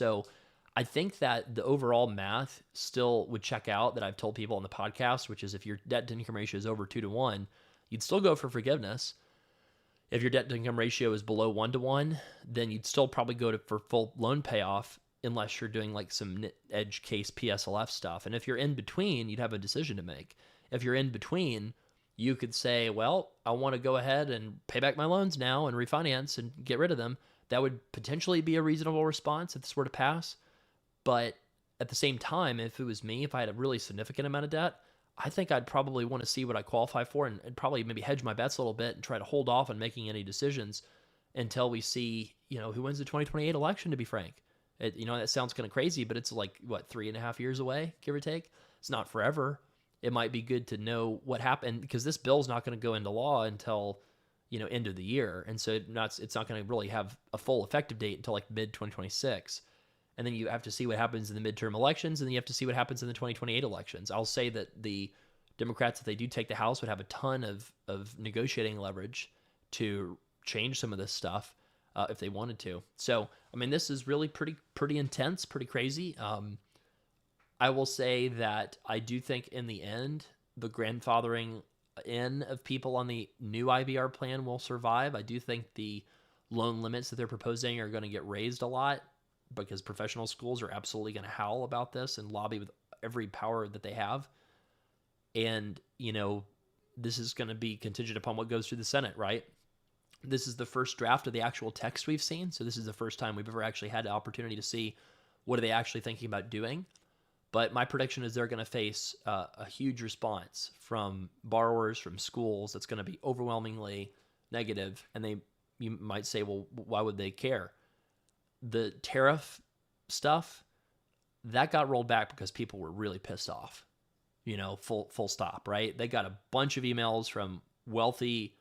So I think that the overall math still would check out that I've told people on the podcast, which is if your debt to income ratio is over 2 to 1, you'd still go for forgiveness. If your debt to income ratio is below 1 to 1, then you'd still probably go for full loan payoff unless you're doing like some edge case PSLF stuff. And if you're in between, you'd have a decision to make. If you're in between, you could say, well, I want to go ahead and pay back my loans now and refinance and get rid of them. That would potentially be a reasonable response if this were to pass. But at the same time, if it was me, if I had a really significant amount of debt, I think I'd probably want to see what I qualify for and probably maybe hedge my bets a little bit and try to hold off on making any decisions until we see, who wins the 2028 election, to be frank. That sounds kind of crazy, but it's like, what, 3.5 years away, give or take? It's not forever. It might be good to know what happened because this bill's not going to go into law until, end of the year. And so it's not going to really have a full effective date until like mid 2026. And then you have to see what happens in the midterm elections, and then you have to see what happens in the 2028 elections. I'll say that the Democrats, if they do take the House, would have a ton of negotiating leverage to change some of this stuff if they wanted to. So, I mean, this is really pretty intense, pretty crazy. I will say that I do think in the end, the grandfathering in of people on the new IBR plan will survive. I do think the loan limits that they're proposing are going to get raised a lot, because professional schools are absolutely going to howl about this and lobby with every power that they have. And, this is going to be contingent upon what goes through the Senate, right? This is the first draft of the actual text we've seen. So this is the first time we've ever actually had the opportunity to see what are they actually thinking about doing. But my prediction is they're going to face a huge response from borrowers, from schools. That's going to be overwhelmingly negative. And you might say, well, why would they care? The tariff stuff, that got rolled back because people were really pissed off, full stop, right? They got a bunch of emails from wealthy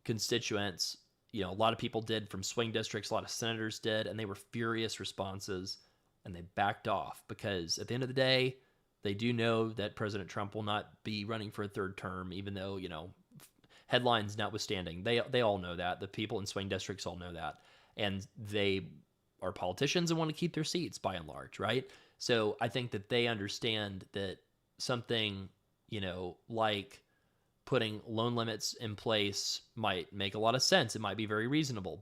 constituents. A lot of people did from swing districts, a lot of senators did, and they were furious responses, and they backed off because at the end of the day, they do know that President Trump will not be running for a third term, even though, headlines notwithstanding. They all know that. The people in swing districts all know that. And they are politicians and want to keep their seats by and large, right? So I think that they understand that something, like putting loan limits in place might make a lot of sense. It might be very reasonable.